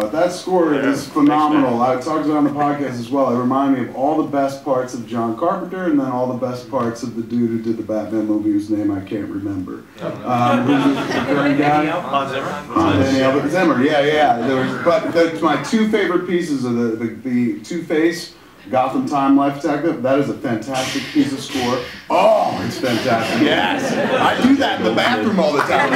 about. That score is phenomenal. I talked about it on the podcast as well. It reminded me of all the best parts of John Carpenter and then all the best parts of the dude who did the Batman movie whose name I can't remember. Who's the current guy? Hans Zimmer. Hans Zimmer, yeah. But my two favorite pieces are the Two-Face Gotham Time Life Detective. That is a fantastic piece of score. Oh, it's fantastic. Yes. I do that in the bathroom all the time.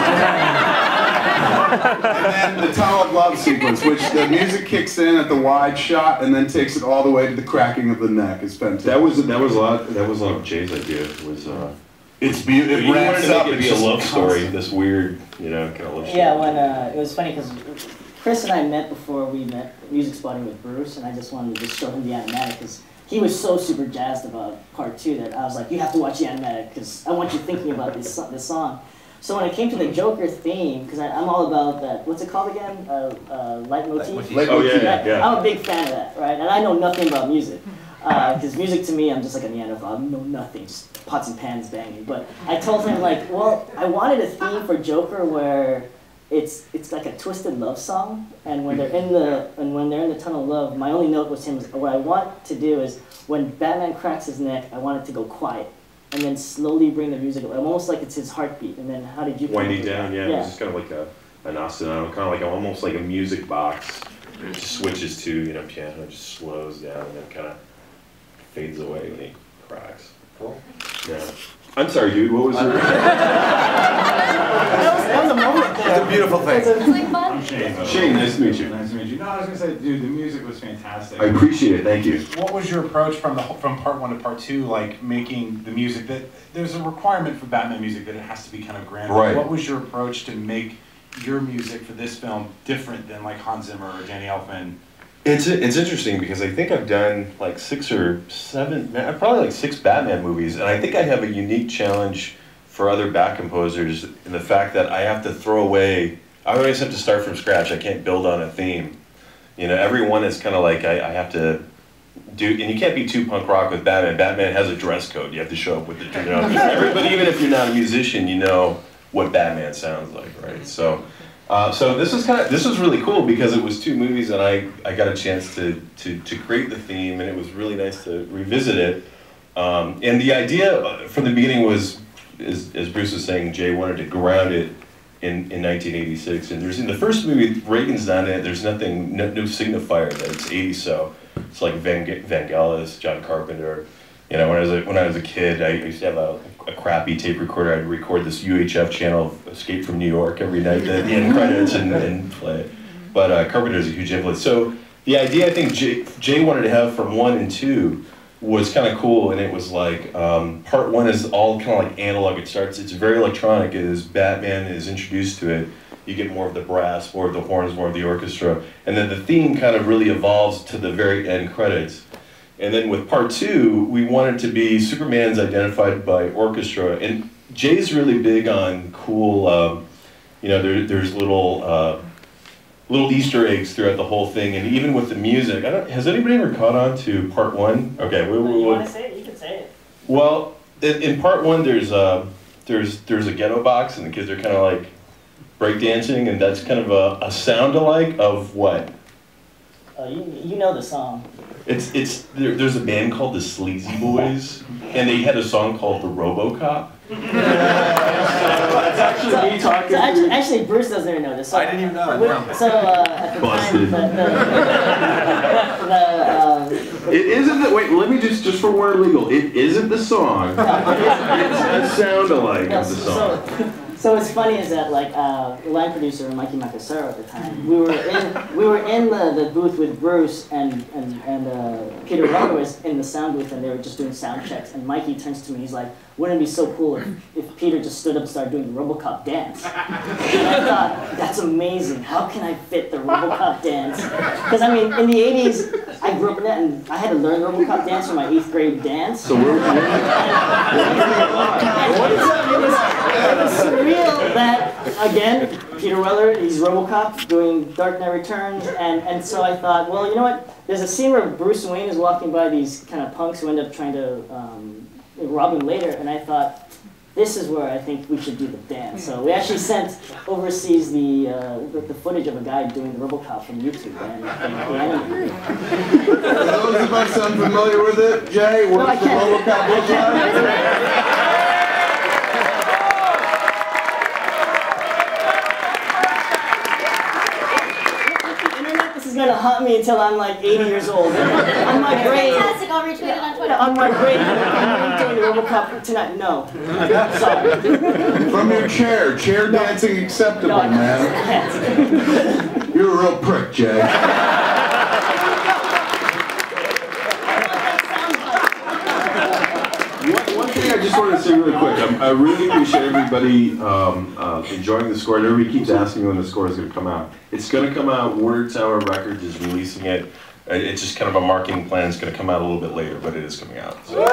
And then the Tunnel of Love sequence, which the music kicks in at the wide shot and then takes it all the way to the cracking of the neck. It's fantastic. That was a lot of Jay's idea. It's beautiful. It ramps up. It be a love story. This weird, kind of love story. Yeah, when it was funny because Chris and I met before we met Music Spotting with Bruce, and I just wanted to just show him the animatic because he was so super jazzed about part 2 that I was like, you have to watch the animatic because I want you thinking about this song. So when it came to the Joker theme, because I'm all about that, what's it called again? Leitmotif? Oh yeah. I'm a big fan of that, right? And I know nothing about music. Because music to me, I'm just like a Neanderthal. I know nothing, just pots and pans banging. But I told him like, well, I wanted a theme for Joker where it's like a twisted love song, and when they're in the tunnel of love, my only note was what I want to do is when Batman cracks his neck, I want it to go quiet, and then slowly bring the music up, almost like it's his heartbeat. And then how did you winding down? Yeah, it's just kind of like an ostinato, kind of like almost like a music box. It just switches to piano, just slows down and then kind of fades away when he cracks. Cool. Yeah. I'm sorry, dude. What was your? That was a moment. It's a beautiful thing. It's like fun. I'm Shane. Shane, nice to meet you. Nice to meet you. No, I was gonna say, dude, the music was fantastic. I appreciate it. Thank you. What was your approach from part 1 to part 2, like making the music that there's a requirement for Batman music that it has to be kind of grand. Right. What was your approach to make your music for this film different than like Hans Zimmer or Danny Elfman? It's interesting because I think I've done like 6 or 7, probably like 6 Batman movies, and I think I have a unique challenge for other Bat composers in the fact that I have to throw away. I always have to start from scratch. I can't build on a theme. Every one is kind of like I have to do, and you can't be too punk rock with Batman. Batman has a dress code. You have to show up with the. Everybody, even if you're not a musician, you know what Batman sounds like, right? So this was really cool because it was 2 movies and I got a chance to create the theme, and it was really nice to revisit it. And the idea from the beginning was, as Bruce was saying, Jay wanted to ground it in 1986. And in the first movie, Reagan's not in it. There's nothing, no signifier that it's 80. So it's like Vangelis, John Carpenter. When I was a kid, I used to have a crappy tape recorder. I'd record this UHF channel of Escape from New York every night at the end credits and play it. But Carpenter's a huge influence. So the idea I think Jay wanted to have from 1 and 2 was kind of cool, and it was like part 1 is all kind of like analog. It's very electronic. As Batman is introduced to it, you get more of the brass, more of the horns, more of the orchestra, and then the theme kind of really evolves to the very end credits. And then with part 2, we wanted to be Superman's identified by orchestra, and Jay's really big on cool, there's little Easter eggs throughout the whole thing, and even with the music. Has anybody ever caught on to part 1? Okay, you want to say it? You can say it. Well, in part 1, there's a ghetto box, and the kids are kind of like breakdancing, and that's kind of a sound-alike of what? You know the song. There's a band called the Sleazy Boys, and they had a song called the RoboCop. That's actually me talking. Actually, Bruce doesn't even know this song. I didn't even know it. So at the time, it isn't the, wait, let me just for word legal, it isn't the song. It's a sound-alike of the song. So what's funny is that like the line producer Mikey Macasero at the time, we were in the booth with Bruce and Peter Weller was in the sound booth, and they were just doing sound checks, and Mikey turns to me, he's like, wouldn't it be so cool if Peter just stood up and started doing the RoboCop dance? And I thought, that's amazing. How can I fit the RoboCop dance? Because I mean, in the 80s, I grew up in that, and I had to learn RoboCop dance for my 8th grade dance. So we're it was surreal that, again, Peter Weller, he's RoboCop doing Dark Knight Returns, and so I thought, well, you know what? There's a scene where Bruce Wayne is walking by these kind of punks who end up trying to rob him later, and I thought, this is where I think we should do the dance. So we actually sent overseas the footage of a guy doing the RoboCop from YouTube and the anime. For those of us unfamiliar with it, Jay, what's the RoboCop look like? This is gonna haunt me until I'm like 80 years old. On my grave. Fantastic, I'll retweet it on Twitter. On my grave, I'm doing the RoboCop tonight. No. Sorry. From your chair dancing acceptable, No, I man. can't. You're a real prick, Jay. One thing I just wanted to say really quick, I really appreciate everybody enjoying the score. Everybody keeps asking me when the score is going to come out. It's going to come out. Word Tower Records is releasing it. It's just kind of a marketing plan. It's going to come out a little bit later, but it is coming out. So.